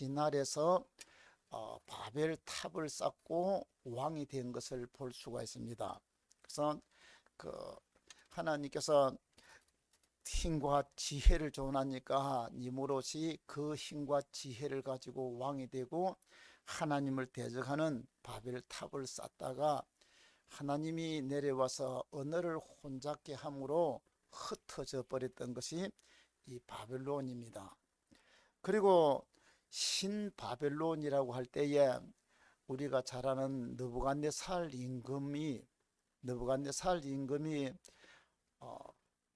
신할에서 바벨 탑을 쌓고 왕이 된 것을 볼 수가 있습니다. 그래서 그 하나님께서 힘과 지혜를 전하니까 니무롯이 그 힘과 지혜를 가지고 왕이 되고 하나님을 대적하는 바벨 탑을 쌓다가 하나님이 내려와서 언어를 혼잡게 함으로 흩어져 버렸던 것이 이 바벨론입니다. 그리고 신바벨론이라고 할 때에 우리가 잘 아는 느부갓네살 임금이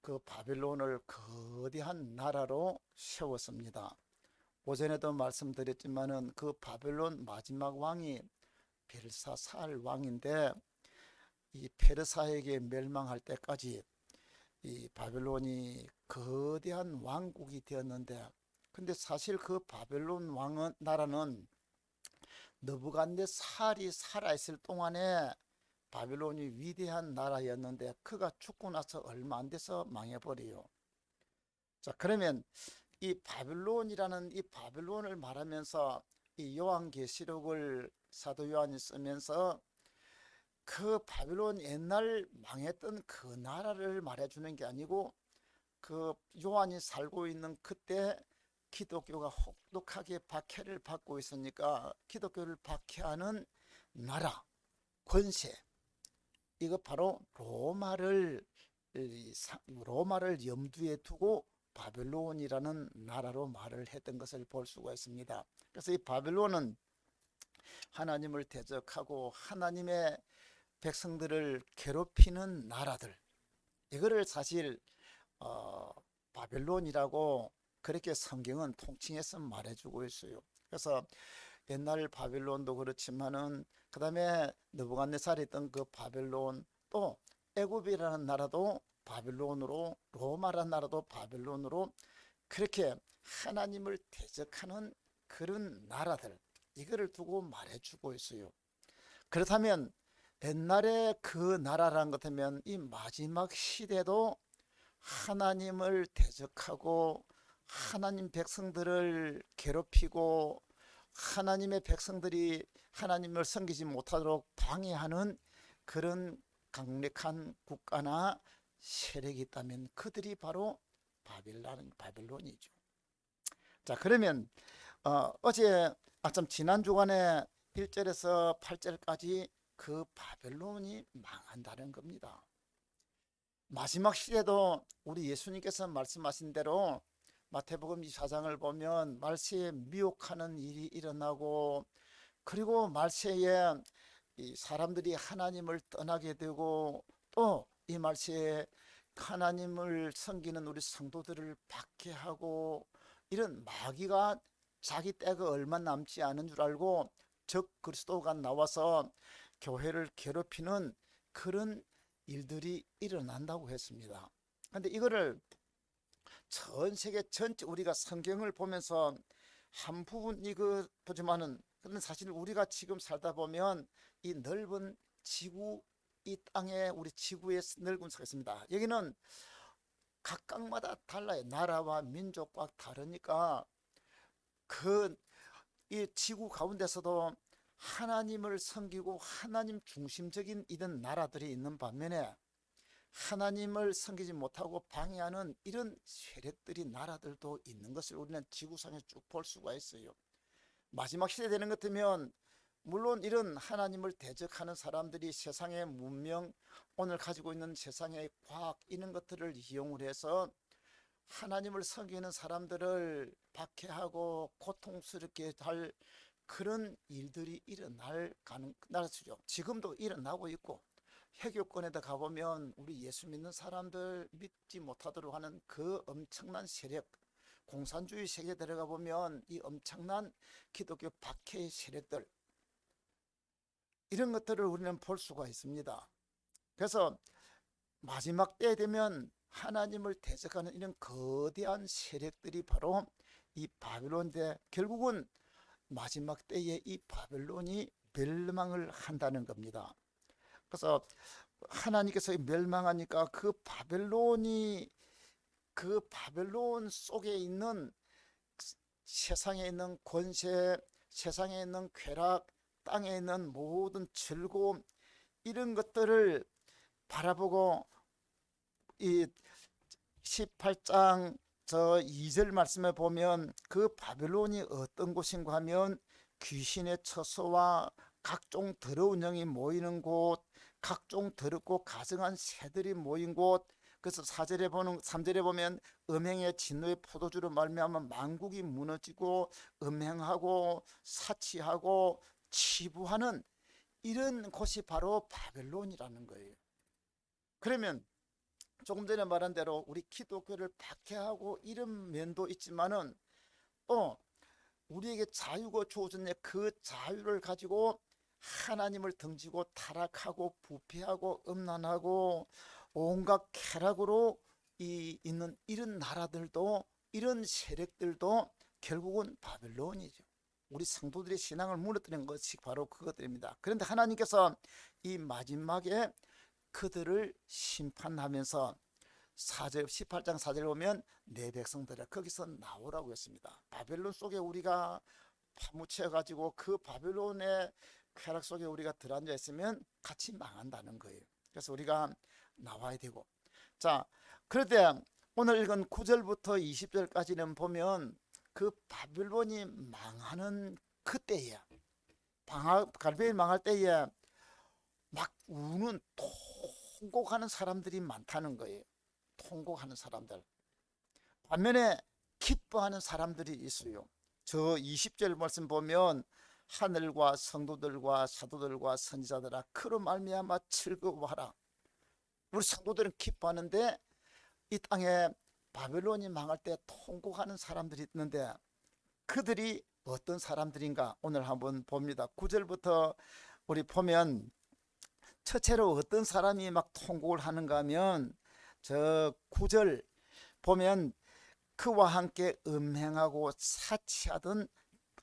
그 바벨론을 거대한 나라로 세웠습니다. 오전에도 말씀드렸지만은 그 바벨론 마지막 왕이 벨사살 왕인데, 이 페르사에게 멸망할 때까지 이 바벨론이 거대한 왕국이 되었는데, 근데 사실 그 바벨론 나라는 느부갓네살이 살아있을 동안에 바벨론이 위대한 나라였는데 그가 죽고 나서 얼마 안 돼서 망해버려요. 자, 그러면 이 바벨론이라는 이 바벨론을 말하면서 이 요한계시록을 사도 요한이 쓰면서 그 바벨론 옛날 망했던 그 나라를 말해주는 게 아니고, 그 요한이 살고 있는 그때 기독교가 혹독하게 박해를 받고 있으니까 기독교를 박해하는 나라, 권세, 이거 바로 로마를 염두에 두고 바벨론이라는 나라로 말을 했던 것을 볼 수가 있습니다. 그래서 이 바벨론은 하나님을 대적하고 하나님의 백성들을 괴롭히는 나라들, 이거를 사실 바벨론이라고 그렇게 성경은 통칭해서 말해주고 있어요. 그래서 옛날 바벨론도 그렇지만은 그 다음에 느부갓네살이 있던 그 바벨론, 또 애굽이라는 나라도 바벨론으로, 로마라는 나라도 바벨론으로, 그렇게 하나님을 대적하는 그런 나라들, 이거를 두고 말해주고 있어요. 그렇다면 옛날에 그 나라라는 것 하면 이 마지막 시대도 하나님을 대적하고 하나님 백성들을 괴롭히고 하나님의 백성들이 하나님을 섬기지 못하도록 방해하는 그런 강력한 국가나 세력이 있다면 그들이 바로 바벨론이죠. 자, 그러면 지난 주간에 1절에서 8절까지 그 바벨론이 망한다는 겁니다. 마지막 시대도 우리 예수님께서 말씀하신 대로 마태복음 24장을 보면 말세에 미혹하는 일이 일어나고, 그리고 말세에 이 사람들이 하나님을 떠나게 되고, 또 이 말세에 하나님을 섬기는 우리 성도들을 박해하고, 이런 마귀가 자기 때가 얼마 남지 않은 줄 알고 적 그리스도가 나와서 교회를 괴롭히는 그런 일들이 일어난다고 했습니다. 그런데 이거를 전 세계 전체 우리가 성경을 보면서 한 부분 이거 보지만은, 그런데 사실 우리가 지금 살다 보면 이 넓은 지구, 이 땅에 우리 지구의 넓은 속에 있습니다. 여기는 각각마다 달라요. 나라와 민족과 다르니까 그 이 지구 가운데서도 하나님을 섬기고 하나님 중심적인 이런 나라들이 있는 반면에 하나님을 섬기지 못하고 방해하는 이런 세력들이, 나라들도 있는 것을 우리는 지구상에 쭉 볼 수가 있어요. 마지막 시대 되는 것 같으면 물론 이런 하나님을 대적하는 사람들이 세상의 문명, 오늘 가지고 있는 세상의 과학, 이런 것들을 이용을 해서 하나님을 섬기는 사람들을 박해하고 고통스럽게 할 그런 일들이 일어날수죠. 지금도 일어나고 있고, 해교권에다 가보면 우리 예수 믿는 사람들 믿지 못하도록 하는 그 엄청난 세력, 공산주의 세계에 들어가 보면 이 엄청난 기독교 박해의 세력들, 이런 것들을 우리는 볼 수가 있습니다. 그래서 마지막 때 되면 하나님을 대적하는 이런 거대한 세력들이 바로 이 바벨론인데, 결국은 마지막 때에 이 바벨론이 멸망을 한다는 겁니다. 그래서 하나님께서 멸망하니까 그 바벨론 속에 있는 세상에 있는 권세, 세상에 있는 쾌락, 땅에 있는 모든 즐거움, 이런 것들을 바라보고 이 18장 저 2절 말씀에 보면 그 바벨론이 어떤 곳인가 하면 귀신의 처소와 각종 더러운 영이 모이는 곳, 각종 더럽고 가증한 새들이 모인 곳. 그래서 3절에 보면 음행의 진노의 포도주로 말미암아 만국이 무너지고 음행하고 사치하고 치부하는 이런 곳이 바로 바벨론이라는 거예요. 그러면 조금 전에 말한 대로 우리 기독교를 박해하고 이런 면도 있지만은 또 우리에게 자유가 주어졌네, 그 자유를 가지고 하나님을 등지고 타락하고 부패하고 음란하고 온갖 쾌락으로 있는 이런 나라들도, 이런 세력들도 결국은 바벨론이죠. 우리 성도들의 신앙을 무너뜨린 것이 바로 그것들입니다. 그런데 하나님께서 이 마지막에 그들을 심판하면서 18장 4절 보면 내 백성들아 거기서 나오라고 했습니다. 바벨론 속에 우리가 파묻혀 가지고 그 바벨론의 쾌락 속에 우리가 들어앉아 있으면 같이 망한다는 거예요. 그래서 우리가 나와야 되고, 자, 그런데 오늘 읽은 9절부터 20절까지는 보면 그 바벨론이 망하는 그때에, 바벨론이 망할 때에 막 우는 통곡하는 사람들이 많다는 거예요. 통곡하는 사람들. 반면에 기뻐하는 사람들이 있어요. 저 20절 말씀 보면 하늘과 성도들과 사도들과 선지자들아 그로 말미암아 즐거워하라. 우리 성도들은 기뻐하는데 이 땅에 바벨론이 망할 때 통곡하는 사람들이 있는데 그들이 어떤 사람들인가 오늘 한번 봅니다. 9절부터 우리 보면 첫째로 어떤 사람이 막 통곡을 하는가 하면 저 9절 보면 그와 함께 음행하고 사치하던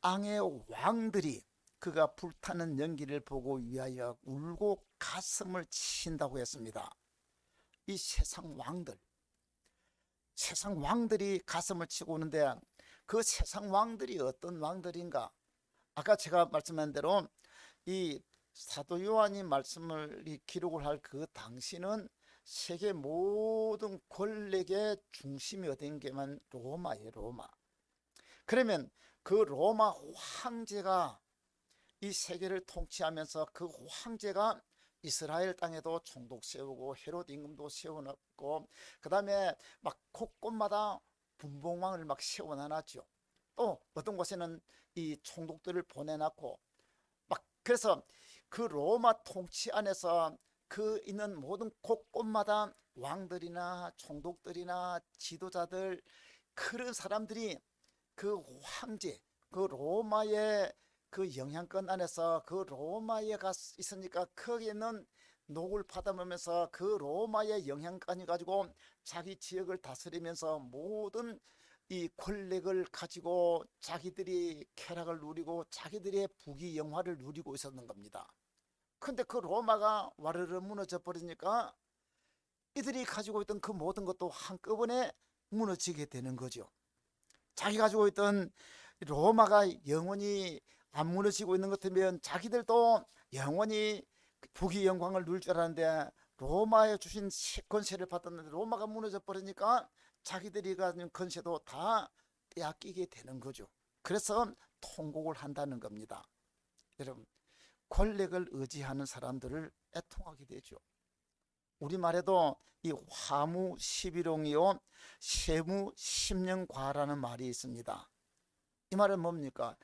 땅의 왕들이 그가 불타는 연기를 보고 위하여 울고 가슴을 치신다고 했습니다. 이 세상 왕들이 가슴을 치고 오는데 그 세상 왕들이 어떤 왕들인가? 아까 제가 말씀한 대로 이 사도 요한이 말씀을 기록을 할 그 당시는 세계 모든 권력의 중심이 어딘 게만 로마예요. 로마. 그러면 그 로마 황제가 이 세계를 통치하면서 그 황제가 이스라엘 땅에도 총독 세우고 헤롯 임금도 세워놨고 그 다음에 막 곳곳마다 분봉왕을 막 세워놔놨죠. 또 어떤 곳에는 이 총독들을 보내놨고 막 그래서 그 로마 통치 안에서 그 있는 모든 곳곳마다 왕들이나 총독들이나 지도자들 그런 사람들이 그 황제, 그 로마의 그 영향권 안에서 그 로마에 있으니까 거기에는 녹을 받아보면서 그 로마의 영향권이 가지고 자기 지역을 다스리면서 모든 이 권력을 가지고 자기들이 쾌락을 누리고 자기들의 부귀 영화를 누리고 있었는 겁니다. 근데 그 로마가 와르르 무너져 버리니까 이들이 가지고 있던 그 모든 것도 한꺼번에 무너지게 되는 거죠. 자기 가지고 있던 로마가 영원히 안 무너지고 있는 것 같으면 자기들도 영원히 부귀 영광을 누릴 줄 알았는데 로마에 주신 권세를 받았는데 로마가 무너져 버리니까 자기들이 가진 권세도 다 빼앗기게 되는 거죠. 그래서 통곡을 한다는 겁니다. 여러분, 권력을 의지하는 사람들을 애통하게 되죠. 우리말에도 이 화무 11홍이요 세무 10년과라는 말이 있습니다. 이 말은 뭡니까?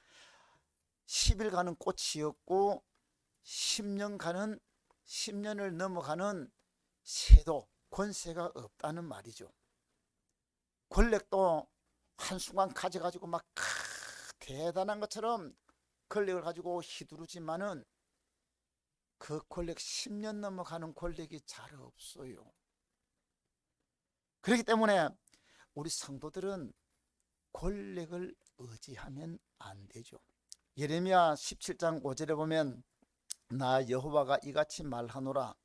10일간은 꽃이었고 10년을 넘어가는 새도 권세가 없다는 말이죠. 권력도 한순간 가져가지고 막 대단한 것처럼 권력을 가지고 휘두르지만은 그 권력 10년 넘어가는 권력이 잘 없어요. 그렇기 때문에 우리 성도들은 권력을 의지하면 안 되죠. 예레미야 17장 5절에 보면 나 여호와가 이같이 말하노라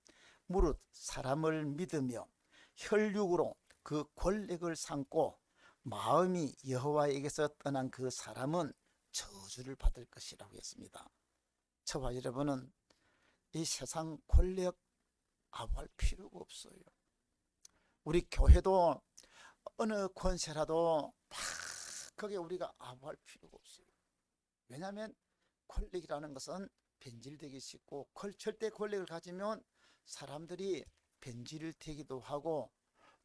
무릇 사람을 믿으며 혈육으로 그 권력을 삼고 마음이 여호와에게서 떠난 그 사람은 저주를 받을 것이라고 했습니다. 저와 여러분은 이 세상 권력 아부할 필요가 없어요. 우리 교회도 어느 권세라도 막 거기에 우리가 아부할 필요가 없어요. 왜냐하면 권력이라는 것은 변질되기 쉽고 절대 권력을 가지면 사람들이 변질되기도 하고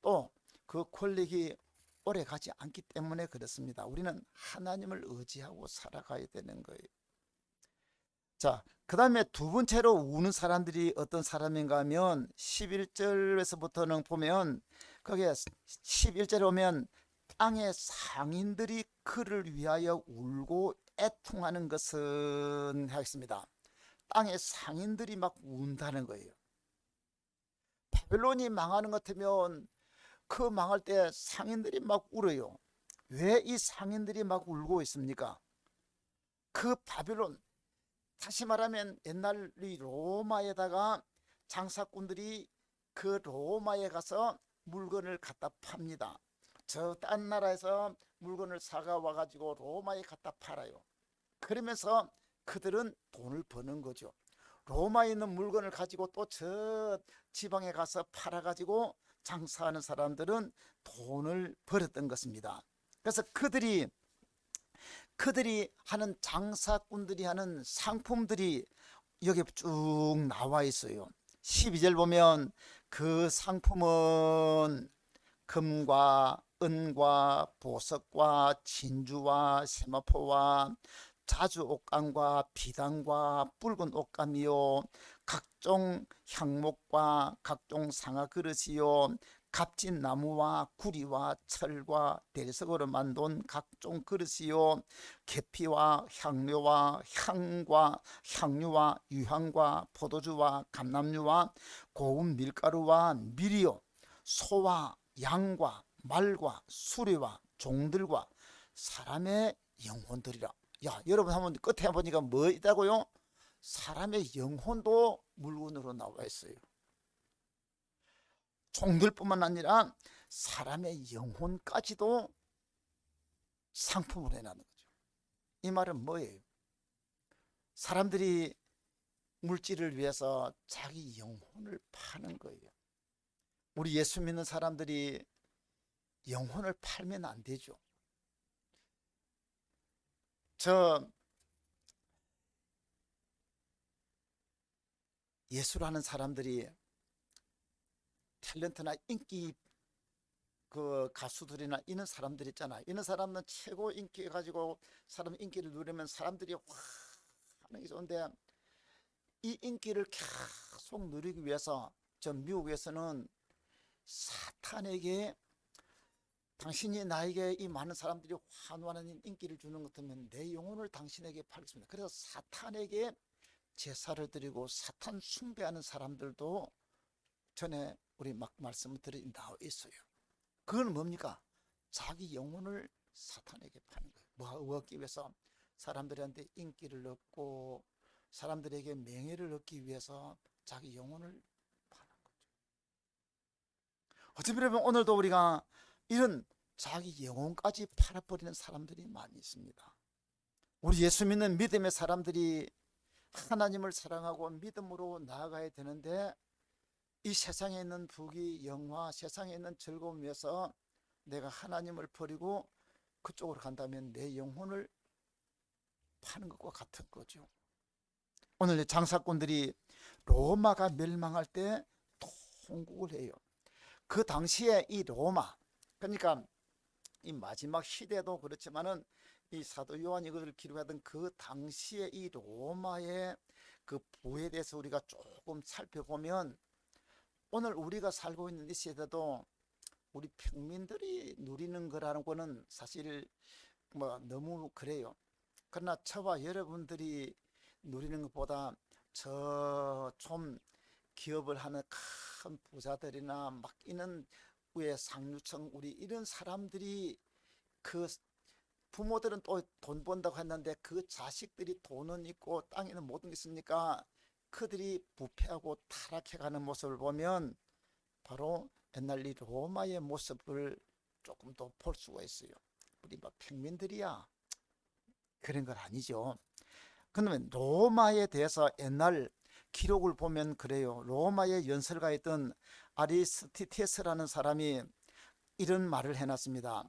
또 그 권력이 오래 가지 않기 때문에 그렇습니다. 우리는 하나님을 의지하고 살아가야 되는 거예요. 자, 그 다음에 두 번째로 우는 사람들이 어떤 사람인가 하면 11절에서부터는 보면 거기에 11절에 오면 땅의 상인들이 그를 위하여 울고 애통하는 것은 하겠습니다. 땅의 상인들이 막 운다는 거예요. 바벨론이 망하는 것 같으면 그 망할 때 상인들이 막 울어요. 왜 이 상인들이 막 울고 있습니까? 그 바벨론, 다시 말하면 옛날 이 로마에다가 장사꾼들이 그 로마에 가서 물건을 갖다 팝니다. 저 딴 나라에서 물건을 사가 와가지고 로마에 갖다 팔아요. 그러면서 그들은 돈을 버는 거죠. 로마에 있는 물건을 가지고 또 저 지방에 가서 팔아가지고 장사하는 사람들은 돈을 벌었던 것입니다. 그래서 그들이 하는 장사꾼들이 하는 상품들이 여기 쭉 나와 있어요. 12절 보면 그 상품은 금과 은과 보석과 진주와 세마포와 자주 옷감과 비단과 붉은 옷감이요 각종 향목과 각종 상아 그릇이요 값진 나무와 구리와 철과 대석으로 만든 각종 그릇이요 계피와 향료와 향과 향유와 유향과 포도주와 감람유와 고운 밀가루와 밀이요 소와 양과 말과 수레와 종들과 사람의 영혼들이라. 야, 여러분 한번 끝에 보니까 뭐 있다고요? 사람의 영혼도 물건으로 나와 있어요. 종들뿐만 아니라 사람의 영혼까지도 상품으로 해놨는 거죠. 이 말은 뭐예요? 사람들이 물질을 위해서 자기 영혼을 파는 거예요. 우리 예수 믿는 사람들이 영혼을 팔면 안 되죠. 저 예수라는 사람들이 탤런트나 인기 그 가수들이나 이런 사람들 있잖아. 이런 사람은 최고 인기 가지고 사람 인기를 누리면 사람들이 와 하는 게 좋은데 이 인기를 계속 누리기 위해서 저 미국에서는 사탄에게 당신이 나에게 이 많은 사람들이 환호하는 인기를 주는 것 같으면 내 영혼을 당신에게 팔겠습니다. 그래서 사탄에게 제사를 드리고 사탄 숭배하는 사람들도 전에 우리 막 말씀을 드린 나와 있어요. 그건 뭡니까? 자기 영혼을 사탄에게 파는 거예요. 뭐 얻기 위해서 사람들한테 인기를 얻고 사람들에게 명예를 얻기 위해서 자기 영혼을 파는 거죠. 어찌 보면 오늘도 우리가 이런 자기 영혼까지 팔아버리는 사람들이 많이 있습니다. 우리 예수 믿는 믿음의 사람들이 하나님을 사랑하고 믿음으로 나아가야 되는데 이 세상에 있는 부귀 영화, 세상에 있는 즐거움 위해서 내가 하나님을 버리고 그쪽으로 간다면 내 영혼을 파는 것과 같은 거죠. 오늘 장사꾼들이 로마가 멸망할 때 통곡을 해요. 그 당시에 이 로마, 그러니까 이 마지막 시대도 그렇지만은 이 사도 요한이 그걸 기록하던 그 당시에 이 로마의 그 부에 대해서 우리가 조금 살펴보면 오늘 우리가 살고 있는 이 시대도 우리 평민들이 누리는 거라는 거는 사실 뭐 너무 그래요. 그러나 저와 여러분들이 누리는 것보다 저 좀 기업을 하는 큰 부자들이나 막 이런 위에 상류층 우리 이런 사람들이 그 부모들은 또 돈 번다고 했는데 그 자식들이 돈은 있고 땅에는 모든 게 있으니까 그들이 부패하고 타락해가는 모습을 보면 바로 옛날 이 로마의 모습을 조금 더 볼 수가 있어요. 우리 막 평민들이야 그런 건 아니죠. 그러면 로마에 대해서 옛날 기록을 보면 그래요. 로마의 연설가였던 아리스티테스라는 사람이 이런 말을 해놨습니다.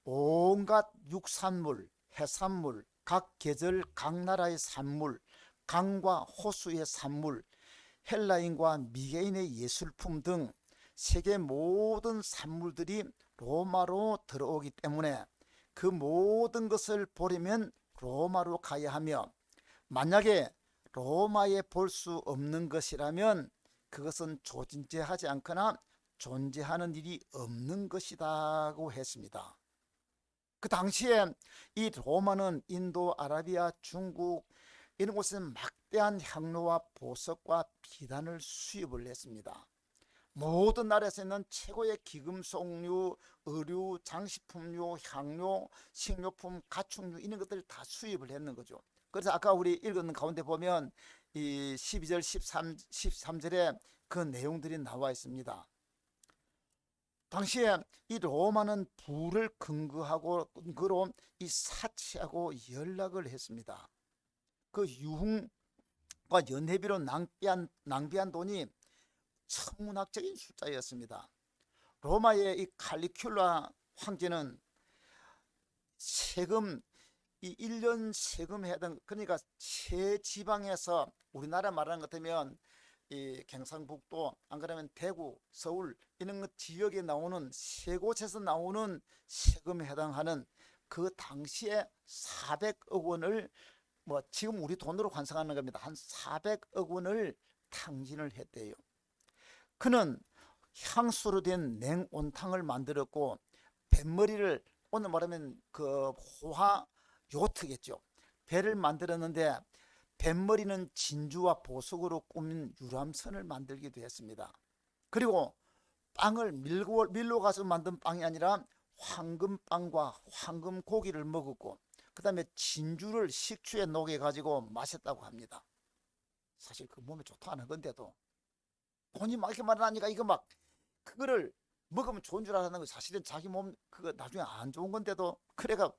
온갖 육산물, 해산물, 각 계절 각 나라의 산물, 강과 호수의 산물, 헬라인과 미개인의 예술품 등 세계 모든 산물들이 로마로 들어오기 때문에 그 모든 것을 보려면 로마로 가야 하며, 만약에 로마에 볼 수 없는 것이라면 그것은 존재하지 않거나 존재하는 일이 없는 것이라고 했습니다. 그 당시에 이 로마는 인도, 아라비아, 중국 이런 곳에서 막대한 향로와 보석과 비단을 수입을 했습니다. 모든 나라에서 있는 최고의 기금속류, 의류, 장식품류, 향료, 식료품, 가축류 이런 것들을 다 수입을 했는 거죠. 그래서 아까 우리 읽은 가운데 보면 이 12절, 13절에 그 내용들이 나와 있습니다. 당시에 이 로마는 부를 근거로 이 사치하고 연락을 했습니다. 그 유흥과 연회비로 낭비한 돈이 천문학적인 숫자였습니다. 로마의 이 칼리큘라 황제는 세금, 이 1년 세금 해당, 그러니까 세 지방에서 우리나라 말하는 것 같으면 이 경상북도, 안 그러면 대구, 서울 이런 지역에 나오는 세 곳에서 나오는 세금에 해당하는 그 당시에 400억 원을 뭐 지금 우리 돈으로 환산하는 겁니다. 한 400억 원을 탕진을 했대요. 그는 향수로 된 냉온탕을 만들었고, 뱃머리를, 오늘 말하면 그 호화 요트겠죠. 배를 만들었는데 뱃머리는 진주와 보석으로 꾸민 유람선을 만들기도 했습니다. 그리고 빵을 밀로 가서 만든 빵이 아니라 황금빵과 황금고기를 먹었고, 그 다음에 진주를 식초에 녹여 가지고 마셨다고 합니다. 사실 그 몸에 좋다 하는 건데도 본인이 막 이렇게 말하니까 이거 막 그거를 먹으면 좋은 줄 알았는 거, 사실은 자기 몸 그거 나중에 안 좋은 건데도 그래가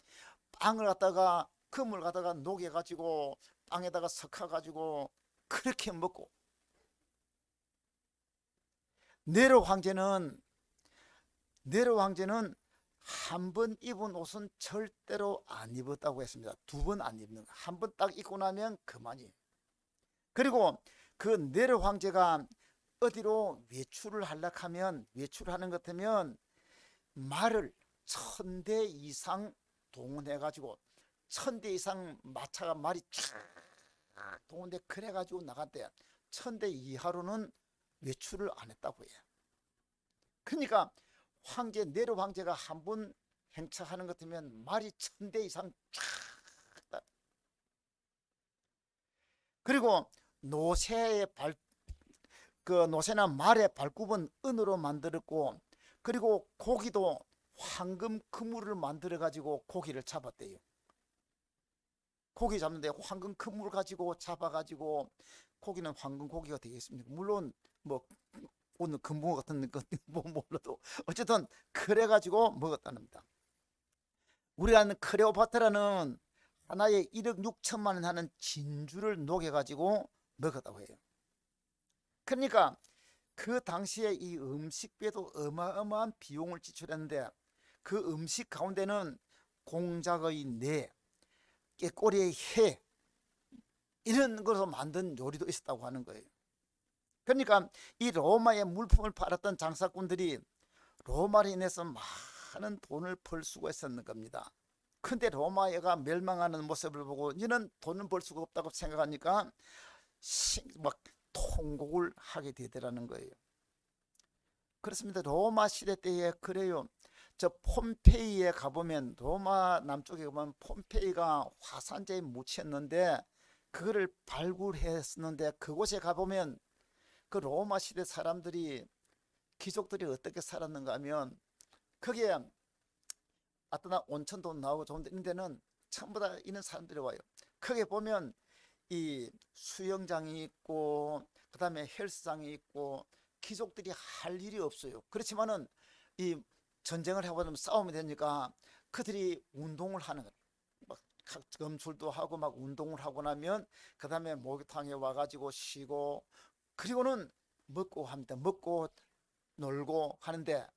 빵을 갖다가 금을 갖다가 녹여 가지고 빵에다가 섞어 가지고 그렇게 먹고, 네로 황제는 한 번 입은 옷은 절대로 안 입었다고 했습니다. 두 번 안 입는 거, 한 번 딱 입고 나면 그만이에요. 그리고 그 네로 황제가 어디로 외출을 하려면, 외출하는 것 같으면 말을 1000대 이상 동원해 가지고, 1000대 이상 마차가 말이 쫙 동원돼 그래 가지고 나갔대. 1000대 이하로는 외출을 안 했다고 해요. 그러니까 황제, 네로 황제가 한 번 행차하는 것 같으면 말이 1000대 이상 쫙. 그리고 노새의 노새나 말의 발굽은 은으로 만들었고, 그리고 고기도 황금 그물을 만들어 가지고 고기를 잡았대요. 고기 잡는데 황금 그물 가지고 잡아 가지고, 고기는 황금 고기가 되겠습니까? 물론 뭐 오늘 금붕어 같은 거 뭐 몰라도 어쨌든 그래 가지고 먹었다는 겁니다. 우리가 아는 클레오파트라는 하나에 1억 6천만 원 하는 진주를 녹여 가지고 먹었다고 해요. 그러니까 그 당시에 이 음식비에도 어마어마한 비용을 지출했는데, 그 음식 가운데는 공작의 뇌, 깨꼬리의 해 이런 것으로 만든 요리도 있었다고 하는 거예요. 그러니까 이 로마의 물품을 팔았던 장사꾼들이 로마로 인해서 많은 돈을 벌 수가 있었는 겁니다. 근데 로마가 멸망하는 모습을 보고 이는 돈을 벌 수가 없다고 생각하니까 막 통곡을 하게 되더라는 거예요. 그렇습니다. 로마 시대 때에 그래요. 저 폼페이에 가보면, 로마 남쪽에 가보면 폼페이가 화산재에 묻혔는데 그거를 발굴했었는데, 그곳에 가보면 그 로마 시대 사람들이, 귀족들이 어떻게 살았는가 하면, 거기에 어떤 온천도 나오고 좋은데 이런 데는 전부 다 이런 사람들이 와요. 거기에 보면 이 수영장이 있고, 그 다음에 헬스장이 있고, 귀족들이 할 일이 없어요. 그렇지만은 이 전쟁을 해버리면 싸움이 되니까 그들이 운동을 하는 거예요. 막 검술도 하고 막 운동을 하고 나면 그 다음에 목욕탕에 와가지고 쉬고 그리고는 먹고 합니다. 먹고 놀고 하는데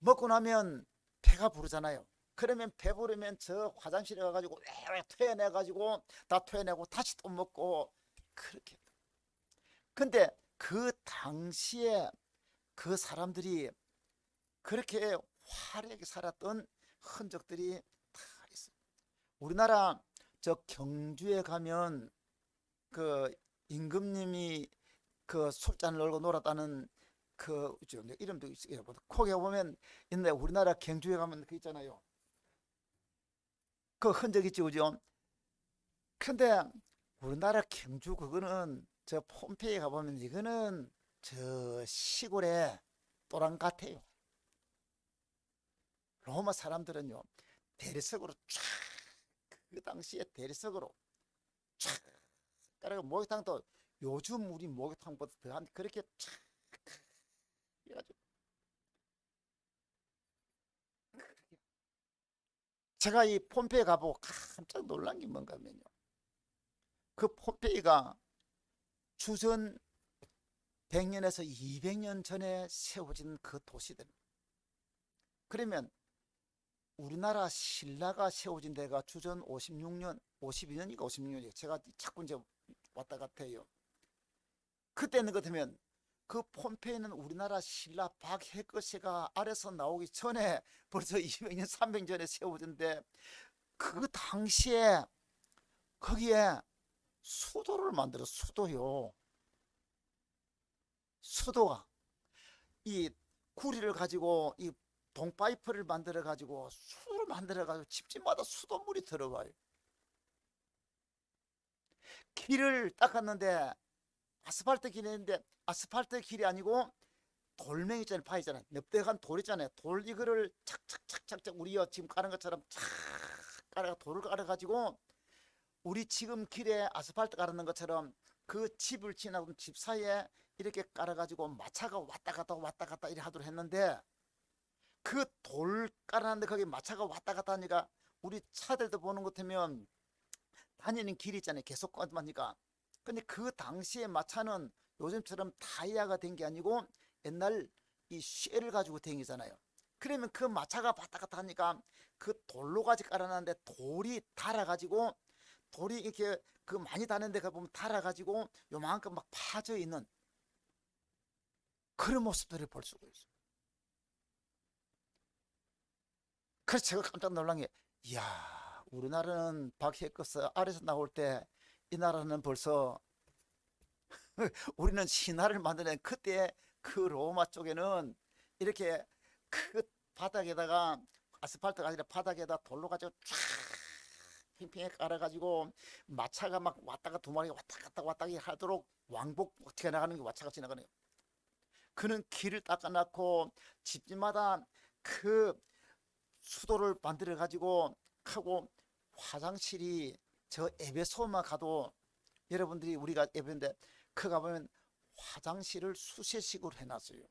먹고 나면 배가 부르잖아요. 그러면 배부르면 저 화장실에 가가지고 토해내가지고 다 토해내고 다시 또 먹고 그렇게. 근데 그 당시에 그 사람들이 그렇게 화려하게 살았던 흔적들이 다 있어요. 우리나라 저 경주에 가면 그 임금님이 그 술잔을 놀고 놀았다는 그 이름도 있어요. 거기에 보면 있는데 우리나라 경주에 가면 그 있잖아요. 그 흔적 있죠, 그죠? 근데 우리나라 경주 그거는 저 폼페이에 가보면 이거는 저 시골의 또랑 같아요. 로마 사람들은요 대리석으로 쫙 그 당시에 대리석으로 쫙 깔아가 목욕탕도 요즘 우리 목욕탕보다 더한 그렇게 쫙 해가지고 제가 이 폼페이 가보고 깜짝 놀란 게 뭔가 하면요 그 폼페이가 주전 100년에서 200년 전에 세워진 그 도시들. 그러면 우리나라 신라가 세워진 데가 주전 56년 52년인가 56년이에요. 제가 자꾸 이제 왔다 갔다 해요. 그때는 같으면 그 폼페이는 우리나라 신라 박해거세가 아래서 나오기 전에 벌써 200년 300년 전에 세워진데 그 당시에 거기에 수도를 만들어. 수도요. 수도가 이 구리를 가지고 이 동파이프를 만들어 가지고 수를 만들어 가지고 집집마다 수돗물이 들어가요. 길을 닦았는데 아스팔트 길인데 아스팔트 길이 아니고 돌멩이 있잖아요. 파 있잖아요. 넓적한 돌 있잖아요. 돌 이거를 착착착착착 우리 지금 가는 것처럼 착 깔아 돌을 깔아 가지고 우리 지금 길에 아스팔트 깔아놓은 것처럼 그 집을 지나고 집 사이에 이렇게 깔아 가지고 마차가 왔다 갔다 이렇게 하도록 했는데 그 돌 깔아놨는데 거기 마차가 왔다 갔다 하니까 우리 차들도 보는 것 같으면 다니는 길이 있잖아요. 계속 가니까. 근데 그 당시에 마차는 요즘처럼 타이어가 된 게 아니고 옛날 이 쇠를 가지고 다니잖아요. 그러면 그 마차가 왔다 갔다 하니까 그 돌로 가지 깔아놨는데 돌이 달아가지고 돌이 이렇게 그 많이 다는데 가 보면 달아가지고 요만큼 막 파져 있는 그런 모습들을 볼 수가 있어요. 그래서 제가 깜짝 놀란 게, 이야, 우리나라는 박해거스 아래서 나올 때 이 나라는 벌써 우리는 신화를 만드는 그때 그 로마 쪽에는 이렇게 그 바닥에다가 아스팔트가 아니라 바닥에다 돌로 가지고 쫙 팽팽하게 깔아가지고 마차가 막 왔다가 두 마리가 왔다 갔다 하도록 왕복 어떻게 나가는 게 마차가 지나가네요. 그는 길을 닦아놨고 집집마다 그 수도를 만들어 가지고 하고 화장실이 저 에베소만 가도 여러분들이 우리가 에베인데 그 가보면 화장실을 수세식으로 해놨어요.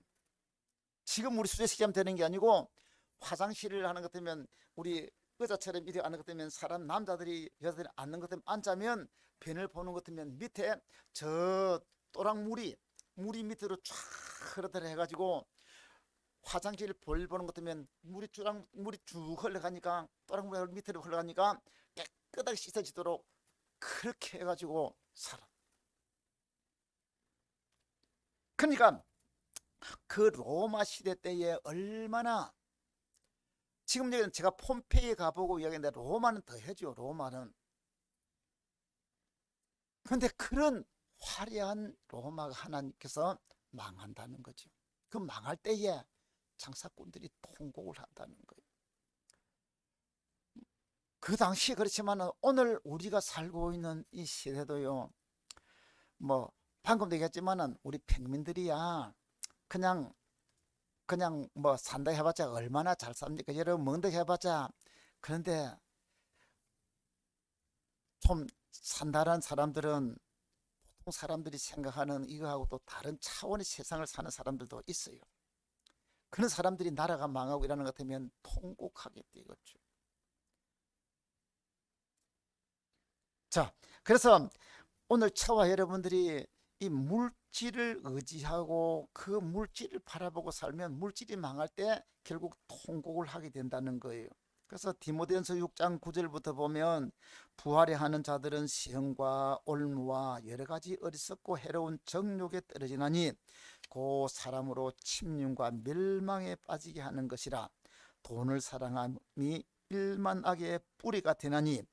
지금 우리 수세식이 하면 되는 게 아니고 화장실을 하는 것 같으면 우리 의자처럼 이렇게 앉는 것 같으면 사람 남자들이 여자들이 앉는 것 같으면 앉으면 변을 보는 것 같으면 밑에 저 또랑물이 물이 밑으로 쫙 흐르더라 해가지고 화장실 볼 보는 것 같으면 물이 쭉 흘러가니까 또랑물이 밑으로 흘러가니까 깨끗하게 씻어지도록 그렇게 해가지고 살아. 그러니까 그 로마 시대 때에 얼마나 지금 얘기는 제가 폼페이에 가보고 이야기했는데 로마는 더 해죠. 로마는. 그런데 그런 화려한 로마가 하나님께서 망한다는 거죠. 그 망할 때에 장사꾼들이 통곡을 한다는 거예요. 그 당시 그렇지만 오늘 우리가 살고 있는 이 시대도요. 뭐 방금도 얘기했지만은 우리 평민들이야 그냥 뭐 산다 해봤자 얼마나 잘 삽니까? 여러분 먹는다 해봤자. 그런데 좀 산다는 사람들은 보통 사람들이 생각하는 이거하고 또 다른 차원의 세상을 사는 사람들도 있어요. 그런 사람들이 나라가 망하고 이러는 것 같으면 통곡하겠다 이거죠. 자, 그래서 오늘 저와 여러분들이 이 물질을 의지하고 그 물질을 바라보고 살면 물질이 망할 때 결국 통곡을 하게 된다는 거예요. 그래서 디모데전서 6장 9절부터 보면 부활에 하는 자들은 시험과 올무와 여러 가지 어리석고 해로운 정욕에 떨어지나니 그 사람으로 침륜과 멸망에 빠지게 하는 것이라. 돈을 사랑함이 일만악의 뿌리가 되나니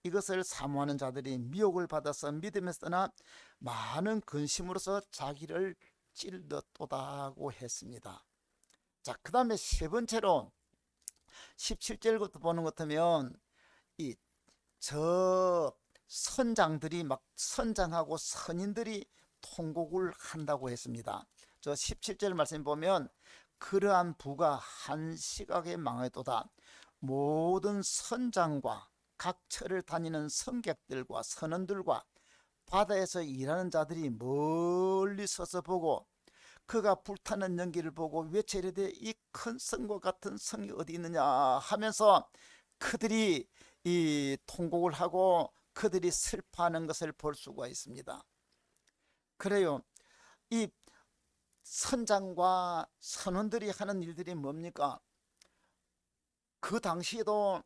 이것을 사모하는 자들이 미혹을 받아서 믿음에서 떠나 많은 근심으로서 자기를 찔렀도다고 했습니다. 자, 그 다음에 세 번째로 17절부터 보는 것 같으면 이 저 선장들이 막 선장하고 선인들이 통곡을 한다고 했습니다. 저 17절 말씀 보면 그러한 부가 한 시각에 망하도다. 모든 선장과 각 처를 다니는 선객들과 선원들과 바다에서 일하는 자들이 멀리 서서 보고 그가 불타는 연기를 보고 외쳐 이르되 이 큰 성과 같은 성이 어디 있느냐 하면서 그들이 이 통곡을 하고 그들이 슬퍼하는 것을 볼 수가 있습니다. 그래요. 이 선장과 선원들이 하는 일들이 뭡니까? 그 당시에도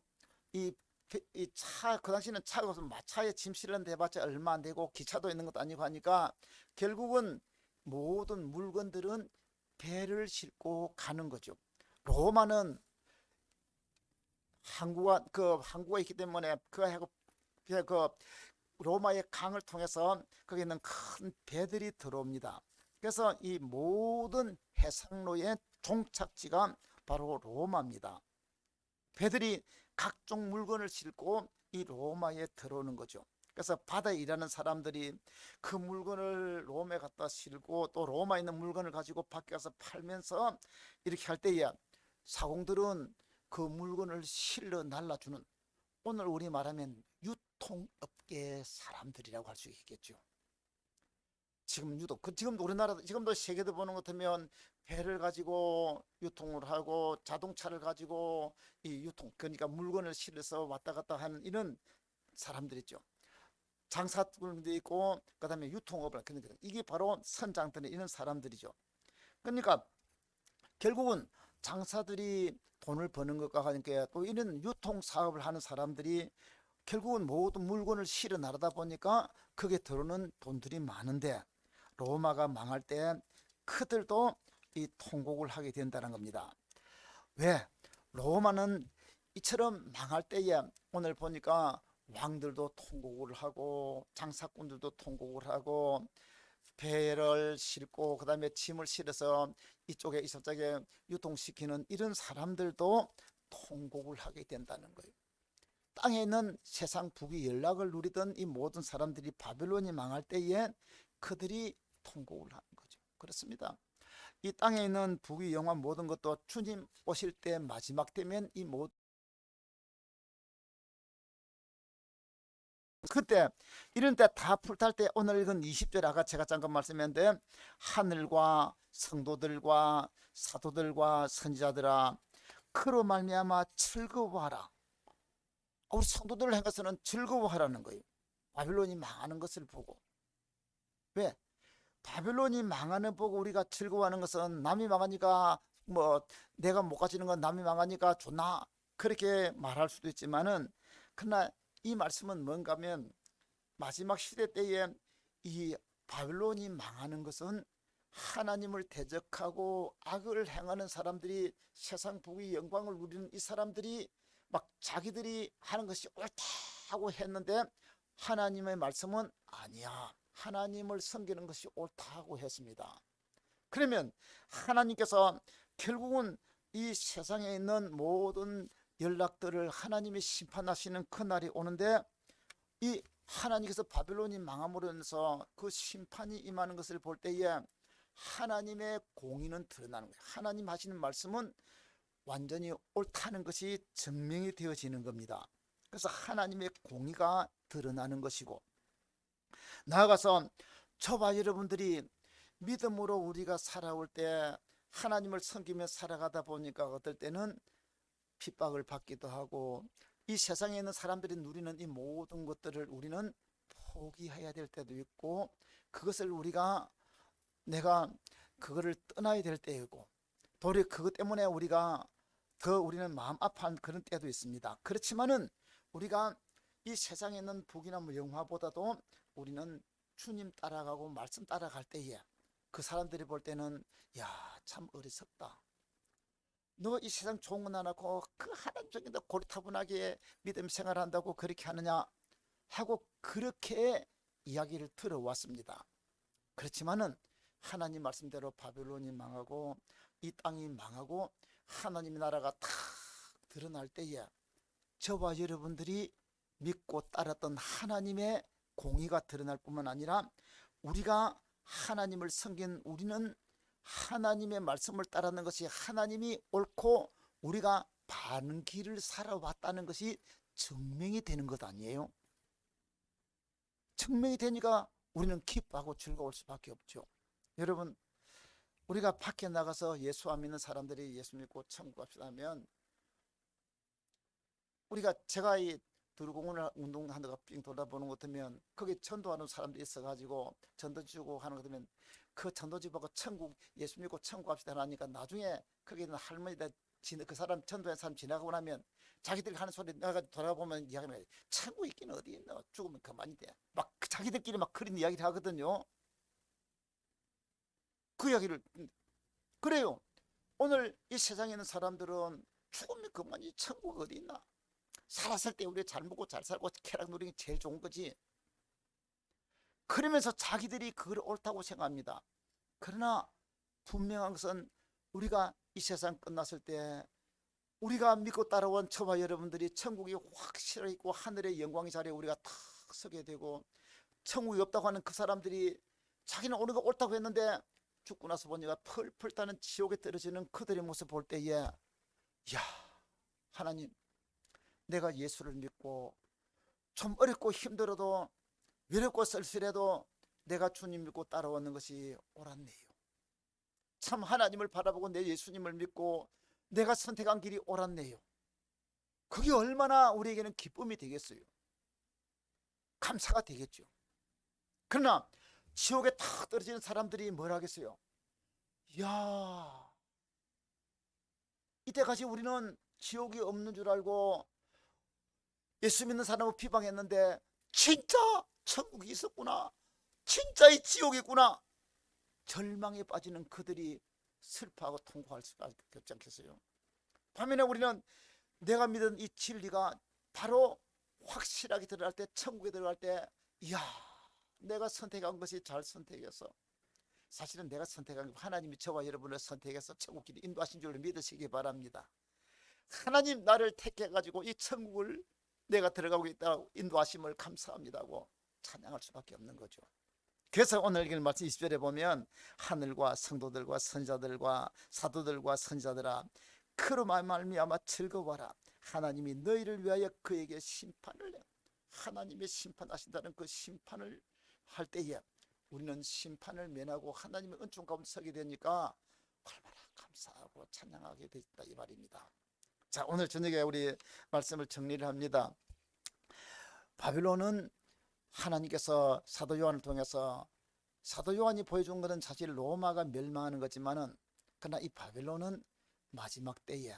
이 그 당시에는 차가 없으면 마차에 짐 실는데 해봤자 얼마 안 되고 기차도 있는 것도 아니고 하니까 결국은 모든 물건들은 배를 싣고 가는 거죠. 로마는 항구가 있기 때문에 그 로마의 강을 통해서 거기 있는 큰 배들이 들어옵니다. 그래서 이 모든 해상로의 종착지가 바로 로마입니다. 배들이 각종 물건을 싣고 이 로마에 들어오는 거죠. 그래서 바다에 일하는 사람들이 그 물건을 로마에 갖다 싣고 또 로마에 있는 물건을 가지고 밖에 가서 팔면서 이렇게 할 때에 사공들은 그 물건을 실러 날라주는, 오늘 우리 말하면 유통업계 사람들이라고 할 수 있겠죠. 지금 지금도 우리나라도 지금도 세계도 보는 것 같으면 배를 가지고 유통을 하고 자동차를 가지고 그러니까 물건을 실어서 왔다 갔다 하는 이런 사람들 있죠. 장사꾼도 있고 그다음에 유통업을 하는, 이게 바로 선장들이 이런 사람들이죠. 그러니까 결국은 장사들이 돈을 버는 것과 하니까 또 이런 유통 사업을 하는 사람들이 결국은 모든 물건을 실어 나르다 보니까 그게 들어오는 돈들이 많은데 로마가 망할 때 그들도 이 통곡을 하게 된다는 겁니다. 왜? 로마는 이처럼 망할 때에 오늘 보니까 왕들도 통곡을 하고 장사꾼들도 통곡을 하고 배를 싣고 그다음에 짐을 실어서 이쪽에 이쪽에 유통시키는 이런 사람들도 통곡을 하게 된다는 거예요. 땅에 있는 세상 부귀 연락을 누리던 이 모든 사람들이 바벨론이 망할 때에 그들이 통곡을 하는 거죠. 그렇습니다. 이 땅에 있는 부귀 영화 모든 것도 주님 오실 때 마지막 되면 이 모든 그때 이런 때 다 풀탈 때 오늘 읽은 20절 아까 제가 잠깐 말씀했는데 하늘과 성도들과 사도들과 선지자들아 그로 말미암아 즐거워하라. 우리 성도들을 향해서는 즐거워하라는 거예요. 바빌론이 망하는 것을 보고. 왜? 바빌론이 망하는 보고 우리가 즐거워하는 것은 남이 망하니까 뭐 내가 못 가지는 건 남이 망하니까 좋나 그렇게 말할 수도 있지만은 그러나 이 말씀은 뭔가 하면 마지막 시대 때에 이 바빌론이 망하는 것은 하나님을 대적하고 악을 행하는 사람들이 세상 부귀 영광을 누리는 이 사람들이 막 자기들이 하는 것이 옳다고 했는데 하나님의 말씀은 아니야, 하나님을 섬기는 것이 옳다고 했습니다. 그러면 하나님께서 결국은 이 세상에 있는 모든 연락들을 하나님이 심판하시는 그날이 오는데 이 하나님께서 바벨론이 망함으로 인해서 그 심판이 임하는 것을 볼 때에 하나님의 공의는 드러나는 거예요. 하나님 하시는 말씀은 완전히 옳다는 것이 증명이 되어지는 겁니다. 그래서 하나님의 공의가 드러나는 것이고, 나아가서 저와 여러분들이 믿음으로 우리가 살아올 때 하나님을 섬기며 살아가다 보니까 어떨 때는 핍박을 받기도 하고 이 세상에 있는 사람들이 누리는 이 모든 것들을 우리는 포기해야 될 때도 있고 그것을 내가 그거를 떠나야 될 때이고 도리어 그것 때문에 우리는 마음 아파하는 그런 때도 있습니다. 그렇지만은 우리가 이 세상에 있는 북이나 영화보다도 우리는 주님 따라가고 말씀 따라갈 때에 그 사람들이 볼 때는 야, 참 어리석다. 너 이 세상 좋은 건 안 하고 그 하나님 쪽에 너 고리타분하게 믿음 생활한다고 그렇게 하느냐 하고 그렇게 이야기를 들어왔습니다. 그렇지만은 하나님 말씀대로 바벨론이 망하고 이 땅이 망하고 하나님의 나라가 탁 드러날 때에 저와 여러분들이 믿고 따랐던 하나님의 공의가 드러날 뿐만 아니라 우리가 하나님을 섬긴 우리는 하나님의 말씀을 따르는 것이 하나님이 옳고 우리가 바른 길을 살아왔다는 것이 증명이 되는 것 아니에요? 증명이 되니까 우리는 기뻐하고 즐거울 수밖에 없죠. 여러분, 우리가 밖에 나가서 예수 안 믿는 사람들이 예수 믿고 천국 갑시다 하면 제가 이 두루공원을 운동하다가 삥 돌아보는 것 같으면 거기 전도하는 사람들이 있어가지고 전도 주고 하는 것 같으면 그 전도집하고 예수 믿고 천국 갑시다 하니까 나중에 거기 있는 할머니들 그 사람 전도한 사람 지나가고 나면 자기들이 하는 소리 내가 돌아보면 이야기하면 천국 있긴 어디 있나 죽으면 그만이 돼 막 자기들끼리 막 그런 이야기를 하거든요. 그 이야기를 그래요. 오늘 이 세상에 있는 사람들은 죽으면 그만이 천국 어디 있나 살았을 때 우리 잘 먹고 잘 살고 쾌락 누리는 게 제일 좋은 거지. 그러면서 자기들이 그걸 옳다고 생각합니다. 그러나 분명한 것은 우리가 이 세상 끝났을 때 우리가 믿고 따라온 저와 여러분들이 천국이 확실히 있고 하늘의 영광의 자리에 우리가 탁 서게 되고 천국이 없다고 하는 그 사람들이 자기는 오는 거 옳다고 했는데 죽고 나서 보니까 펄펄 타는 지옥에 떨어지는 그들의 모습 볼 때에 야, 하나님, 내가 예수를 믿고 좀 어렵고 힘들어도 외롭고 쓸쓸해도 내가 주님 믿고 따라오는 것이 옳았네요. 참 하나님을 바라보고 내 예수님을 믿고 내가 선택한 길이 옳았네요. 그게 얼마나 우리에게는 기쁨이 되겠어요. 감사가 되겠죠. 그러나 지옥에 탁 떨어지는 사람들이 뭘 하겠어요? 야, 이때까지 우리는 지옥이 없는 줄 알고 예수 믿는 사람을 비방했는데 진짜 천국이 있었구나, 진짜 이 지옥이 있구나, 절망에 빠지는 그들이 슬퍼하고 통곡할 수밖에 없지 않겠어요? 반면에 우리는 내가 믿은 이 진리가 바로 확실하게 들어갈 때, 천국에 들어갈 때 이야, 내가 선택한 것이 잘 선택해서, 사실은 내가 선택한 거 하나님이 저와 여러분을 선택해서 천국길을 인도하신 줄 믿으시기 바랍니다. 하나님 나를 택해가지고 이 천국을 내가 들어가고 있다 인도하심을 감사합니다고 찬양할 수밖에 없는 거죠. 그래서 오늘 읽은 말씀 20절에 보면 하늘과 성도들과 선지자들과 사도들과 선지자들아 그로 말미암아 즐거워라. 하나님이 너희를 위하여 그에게 심판을 내. 하나님의 심판하신다는 그 심판을 할 때에 우리는 심판을 면하고 하나님의 은총 가운데 서게 되니까 얼마나 감사하고 찬양하게 됐다 이 말입니다. 자, 오늘 저녁에 우리 말씀을 정리를 합니다. 바빌론은 하나님께서 사도 요한을 통해서, 사도 요한이 보여준 것은 사실 로마가 멸망하는 거지만은 그러나 이 바빌론은 마지막 때에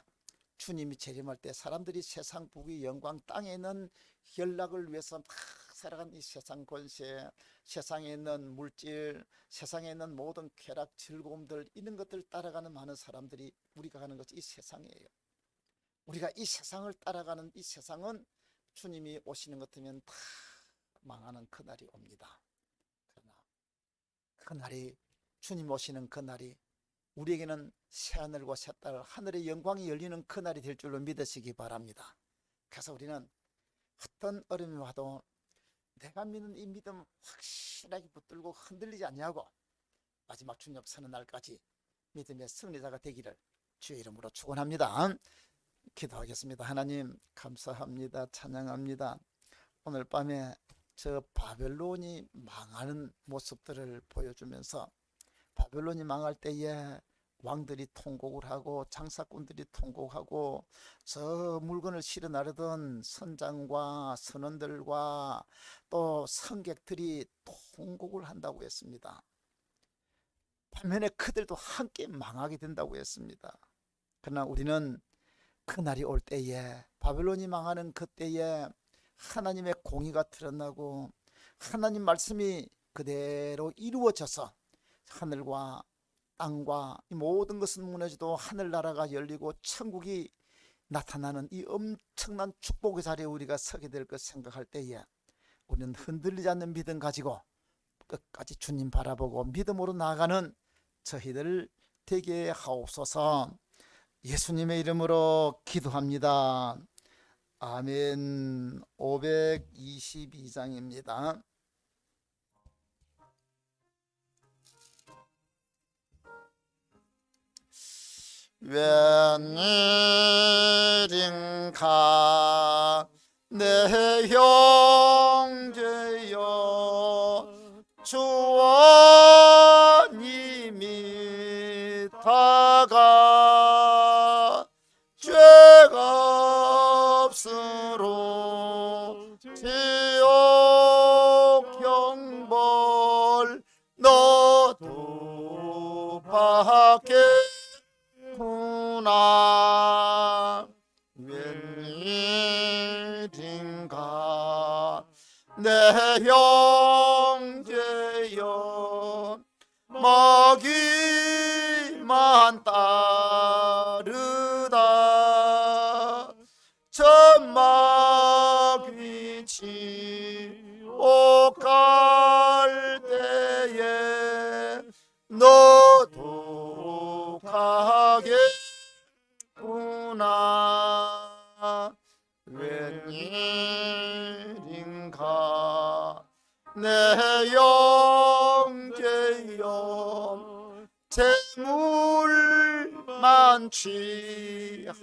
주님이 재림할 때 사람들이 세상 부귀 영광 땅에 있는 연락을 위해서 막 살아간 이 세상 권세, 세상에 있는 물질, 세상에 있는 모든 쾌락 즐거움들 이런 것들 따라가는 많은 사람들이 우리가 가는 것이 이 세상이에요. 우리가 이 세상을 따라가는 이 세상은 주님이 오시는 것 같으면 다 망하는 그날이 옵니다. 그러나 그날이, 주님 오시는 그날이 우리에게는 새하늘과 새 땅, 하늘의 영광이 열리는 그날이 될 줄로 믿으시기 바랍니다. 그래서 우리는 어떤 어려움이 와도 내가 믿는 이 믿음 확실하게 붙들고 흔들리지 않냐고 마지막 주님 앞 서는 날까지 믿음의 승리자가 되기를 주의 이름으로 축원합니다. 기도하겠습니다. 하나님 감사합니다. 찬양합니다. 오늘 밤에 저 바벨론이 망하는 모습들을 보여주면서 바벨론이 망할 때에 왕들이 통곡을 하고 장사꾼들이 통곡하고 저 물건을 실어 나르던 선장과 선원들과 또 승객들이 통곡을 한다고 했습니다. 반면에 그들도 함께 망하게 된다고 했습니다. 그러나 우리는 그날이 올 때에, 바벨론이 망하는 그때에 하나님의 공의가 드러나고 하나님 말씀이 그대로 이루어져서 하늘과 땅과 이 모든 것은 무너지도 하늘나라가 열리고 천국이 나타나는 이 엄청난 축복의 자리에 우리가 서게 될 것 생각할 때에 우리는 흔들리지 않는 믿음 가지고 끝까지 주님 바라보고 믿음으로 나아가는 저희들 되게 하옵소서. 예수님의 이름으로 기도합니다. 아멘. 522장입니다. 웬일인가 내 형제여, 주원님이 다가 죄가 없으로 지옥 형벌 너도 받겠구나. 웬일인가 내 형제여, 먹이만 따르다 천막이 지옥 갈 때에 너도 가겠구나. 웬일인가 내 형제여, 재물만 취하다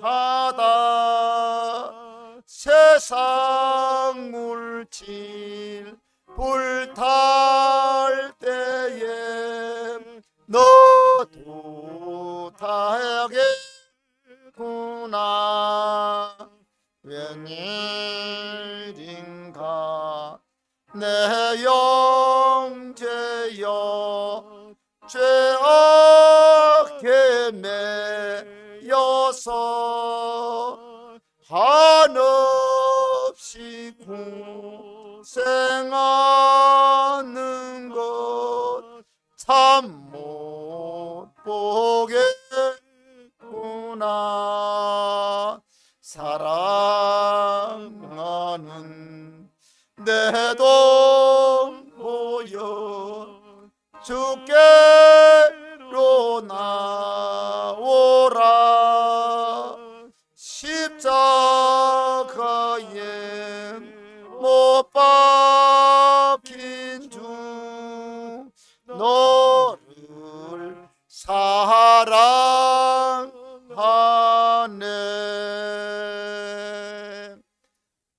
세상 물질 불탈 때에 너도 타겠구나. 웬일인가 내 형제여, 죄악에 매여서 한없이 고생하는 것 참 못 보겠구나. 사랑하는 내 돈 보여 주께로 나오라. 십자가에 못 박힌 주 너를 사랑하네.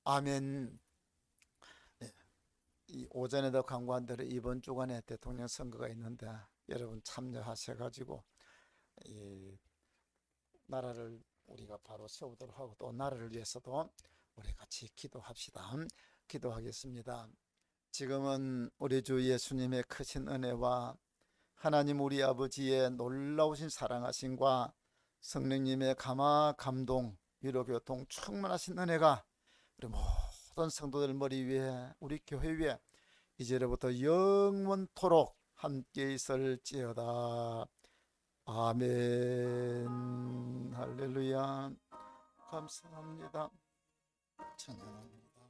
아멘. 네. 이 오전에도 광고한 대로 이번 주간에 대통령 선거가 있는데 여러분 참여하셔가지고 이 나라를 우리가 바로 세우도록 하고 또 나라를 위해서도 우리 같이 기도합시다. 기도하겠습니다. 지금은 우리 주 예수님의 크신 은혜와 하나님 우리 아버지의 놀라우신 사랑하심과 성령님의 감화 감동 위로 교통 충만하신 은혜가 우리 모든 성도들 머리 위에 우리 교회 위에 이제로부터 영원토록 함께 있을지어다. 아멘. 할렐루야. 감사합니다. 찬양합니다.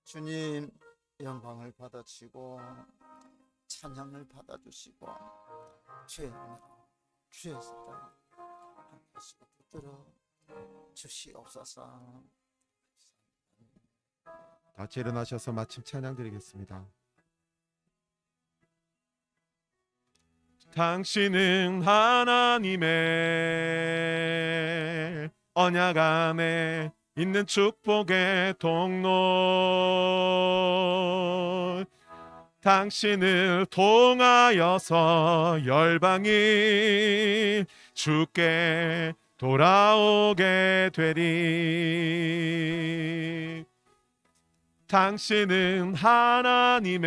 주님 영광을 받아주시고 찬양을 받아주시고 주의 사랑 하나씩 붙들어 주시옵소서. 같이 일어나셔서 마침 찬양 드리겠습니다. 당신은 하나님의 언약 안에 있는 축복의 통로, 당신을 통하여서 열방이 주께 돌아오게 되리. 당신은 하나님의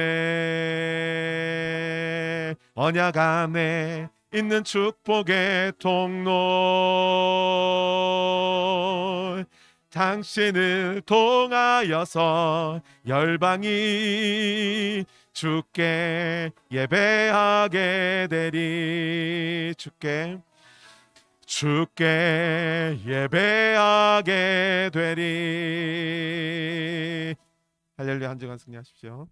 언약 안에 있는 축복의 통로. 당신을 통하여서 열방이 주께 예배하게 되리. 주께 예배하게 되리. 할렐루야. 한 주간 승리하십시오.